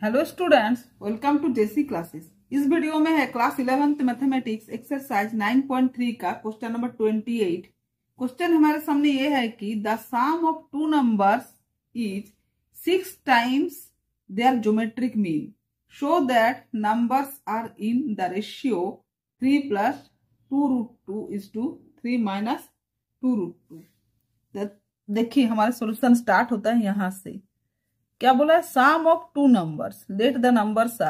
Hello students, welcome to JC classes. इस video में है क्लास 11th मैथमेटिक्स एक्सरसाइज 9.3 का क्वेश्चन नंबर 28। क्वेश्चन हमारे सामने ये है कि the sum of two numbers is 6 times their geometric mean, show that numbers are in the ratio 3 plus 2√2:3 minus 2√2। देखिए हमारा सॉल्यूशन स्टार्ट होता है यहां से। क्या बोला है? Sum of two numbers, let the numbers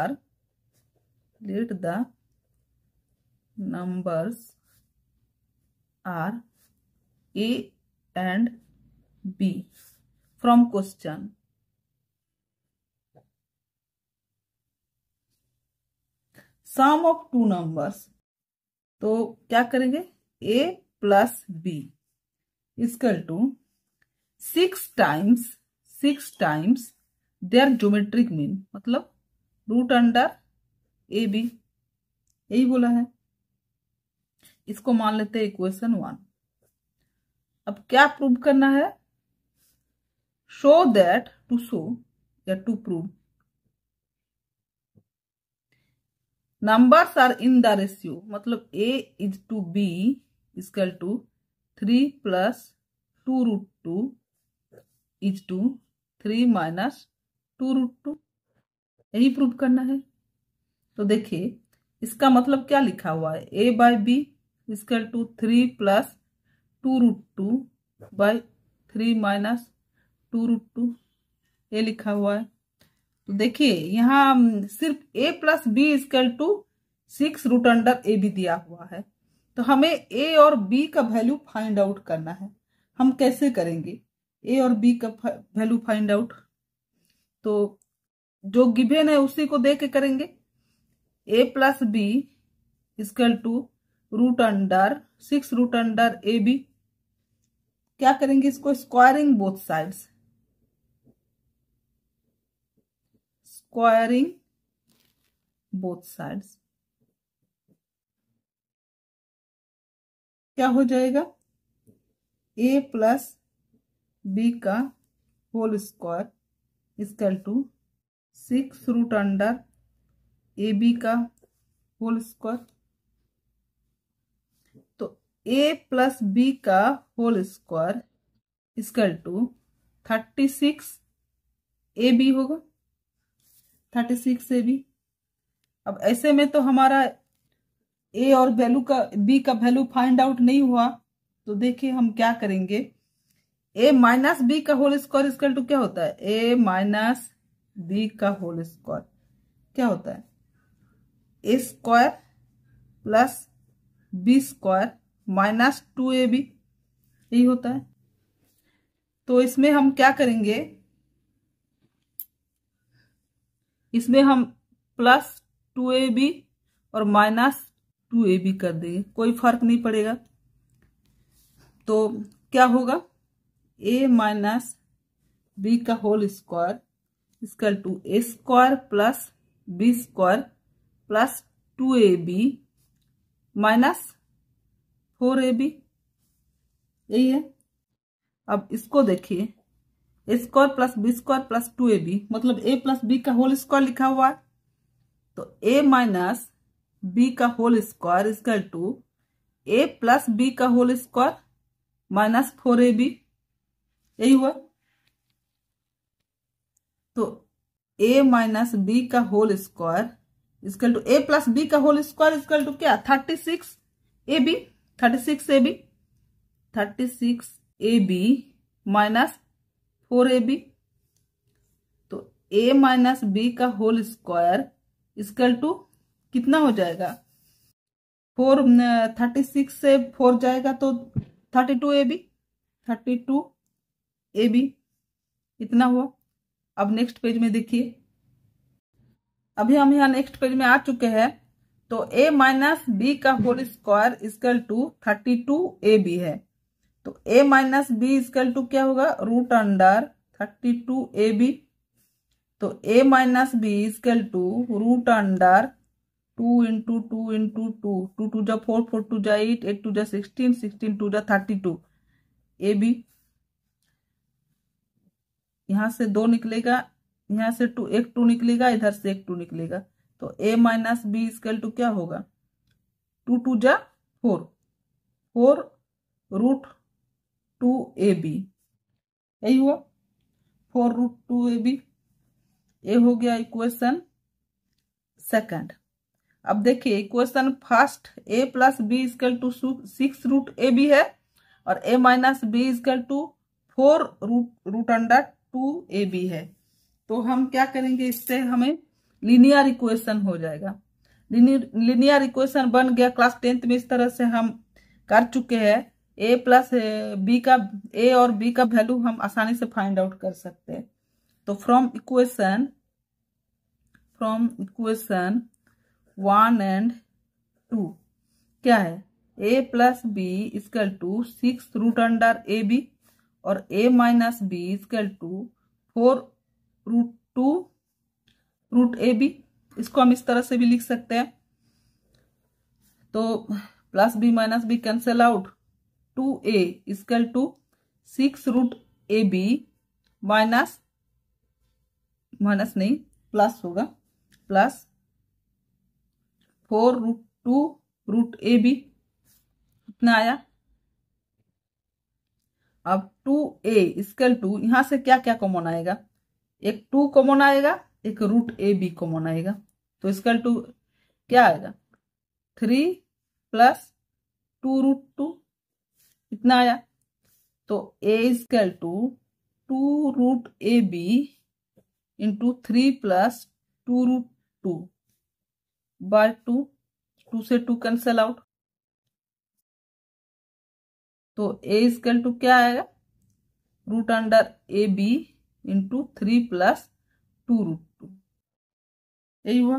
are A and B from question. Sum of two numbers, तो क्या करेंगे? A plus B equal to 6 times their geometric mean, मतलब रूट अंडर ए बी, यही बोला है। इसको मान लेते हैं इक्वेशन 1। अब क्या प्रूव करना है? शो दैट, टू शो या to prove numbers are in the ratio, मतलब A is to B equal to 3 plus 2√2:3 minus 2√2, यही प्रूव करना है। तो देखिए इसका मतलब क्या लिखा हुआ है? a by b equal to 3 plus 2√2/3 minus 2√2, ये लिखा हुआ है। तो देखिए यहाँ सिर्फ a plus B equal to 6√ए भी दिया हुआ है। तो हमें a और b का वैल्यू फाइंड आउट करना है। हम कैसे करेंगे a और b का वैल्यू फाइंड आउट? तो जो गिवन है उसी को दे के करेंगे। a plus B equal to √6√ए बी। क्या करेंगे? इसको स्क्वायरिंग बोथ साइड्स, क्या हो जाएगा? a प्लस बी का होल स्क्वायर इक्वल टू 6√ए बी का होल स्क्वायर। तो a प्लस बी का whole square equal to 36ab होगा, 36ab। अब ऐसे में तो हमारा a और वैल्यू का b का वैल्यू फाइंड आउट नहीं हुआ। तो देखिए हम क्या करेंगे। a माइनस बी का होल स्क्वायर इक्वल टू क्या होता है? a माइनस बी का होल स्क्वायर क्या होता है? a square plus b square minus 2ab, यही होता है। तो इसमें हम क्या करेंगे? इसमें हम प्लस 2ab और माइनस 2ab कर देंगे, कोई फर्क नहीं पड़ेगा। तो क्या होगा? a माइनस बी का whole square equal to a square plus b square plus 2ab minus 4ab, यही है। अब इसको देखिए, a square plus b square plus 2ab, मतलब a प्लस बी का होल स्क्वायर लिखा हुआ है। तो a माइनस बी का whole square equal to a plus B का होल स्क्वायर माइनस 4ab, यही हुआ। तो a माइनस बी का whole square equal to a plus B का होल स्क्वायर इक्वल टू क्या? 36ab minus 4ab। तो a minus b का whole square equal to कितना हो जाएगा? 36 से 4 जाएगा तो 32ab, इतना हुआ। अब नेक्स्ट पेज में देखिए, अभी हम यहाँ नेक्स्ट पेज में आ चुके हैं। तो a माइनस बी का whole square equal to 32ab है। तो a minus b equal to क्या होगा? Root under 32ab। तो a minus b equal to root under 2 into 2 into 2, 2 टू जा 4, 4 टू जा 8, 8 टू जा 16, 16 टू जा 32ab। यहां से 2 निकलेगा, यहाँ से एक टू निकलेगा, इधर से एक टू निकलेगा, तो a minus b equal to क्या होगा, 2 2 जा 4, 4 रूट 2ab, यही हुआ 4 रूट 2ab। ये हो गया इक्वेशन सेकंड। अब देखिए equation first a plus B equal to 6 root A b है और a minus b equal to 4 root under 2ab है। तो हम क्या करेंगे, इससे हमें लीनियर इक्वेशन हो जाएगा। लीनियर इक्वेशन बन गया। क्लास 10th में इस तरह से हम कर चुके हैं। a प्लस बी का, a और b का वैल्यू हम आसानी से फाइंड आउट कर सकते हैं। तो फ्रॉम इक्वेशन 1 एंड 2 क्या है, a plus B equal to 6 root under A b और a minus b equal to 4 root 2 root A b. इसको हम इस तरह से भी लिख सकते हैं। तो plus b minus b cancel out, 2a equal to 6 root A b minus नहीं प्लस होगा, प्लस 4 रूट 2 रूट ए बी, इतना आया। अब 2a इक्वल टू, यहां से क्या क्या कॉमन आएगा, एक 2 कॉमन आएगा, एक रूट ए बी कॉमन आएगा। तो इक्वल टू क्या आएगा, 3 प्लस 2 रूट 2, इतना आया। तो a equal to 2 root A b into 3 plus 2 root 2 by 2 से 2 कैंसल आउट। तो a इक्वल टू क्या आएगा, रूट अंडर ए बी इंटू 3 प्लस 2 रूट 2, यही हुआ।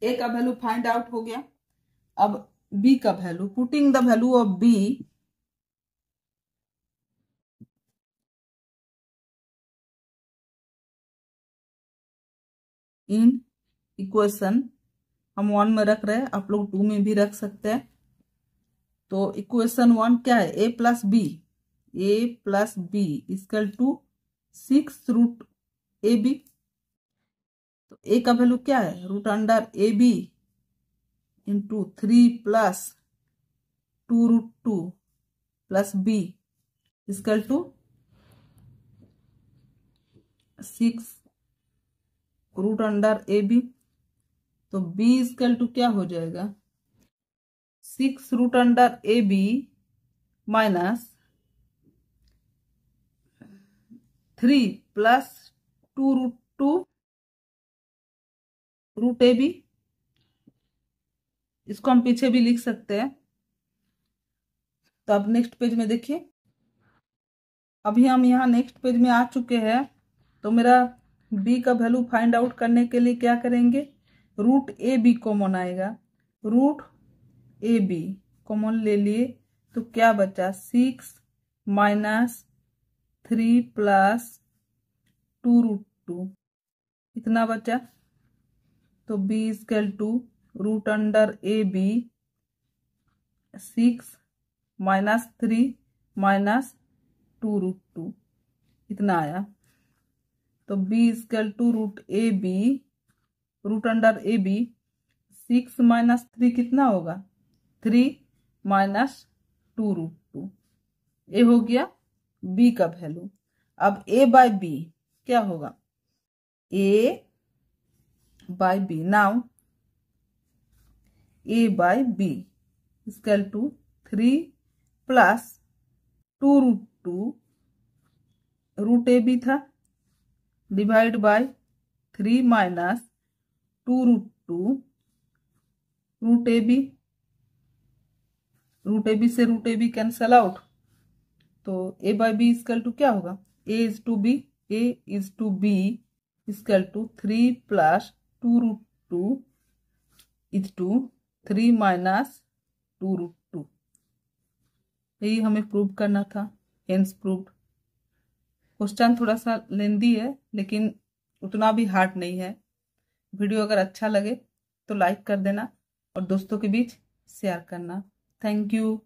a का वैल्यू फाइंड आउट हो गया। अब b का value, putting the value of b in equation, हम 1 में रख रहे हैं, आप लोग 2 में भी रख सकते हैं। तो इक्वेशन 1 क्या है, a plus B equal to 6 root A b. तो a का वैल्यू क्या है, root under A b into 3 plus 2 root 2 plus B equal to 6 root under A b. तो b इक्वल टू क्या हो जाएगा, 6 रूट अंडर ए b minus 3 plus 2 root 2 root ए b. इसको हम पीछे भी लिख सकते हैं। तो अब नेक्स्ट पेज में देखिए, अभी हम यहाँ नेक्स्ट पेज में आ चुके हैं। तो मेरा b का वैल्यू फाइंड आउट करने के लिए क्या करेंगे, रूट ए बी कॉमन आएगा, रूट ए बी कॉमन ले लिए तो क्या बचा, 6 माइनस 3 प्लस 2 रूट 2, इतना बचा। तो b equal to root under A b 6 minus 3 minus 2 root 2, इतना आया। तो b equal to root A B, root under A b 6 minus 3 कितना होगा, 3 माइनस 2 रूट 2, ये हो गया b का वैल्यू। अब a बाय बी क्या होगा, a by B, now a by B equal to 3 plus 2 root 2 root A B था divide by 3 minus 2 root 2 root A B. Root A B से root ए B cancel out. तो a by B equal to क्या होगा, a is to B equal to 3 plus 2 root 2 is to 3 minus 2 root 2। यही हमें prove करना था, hence proved. Question थोड़ा सा लेंदी है लेकिन उतना भी हार्ड नहीं है। वीडियो अगर अच्छा लगे तो लाइक कर देना और दोस्तों के बीच शेयर करना। Thank you.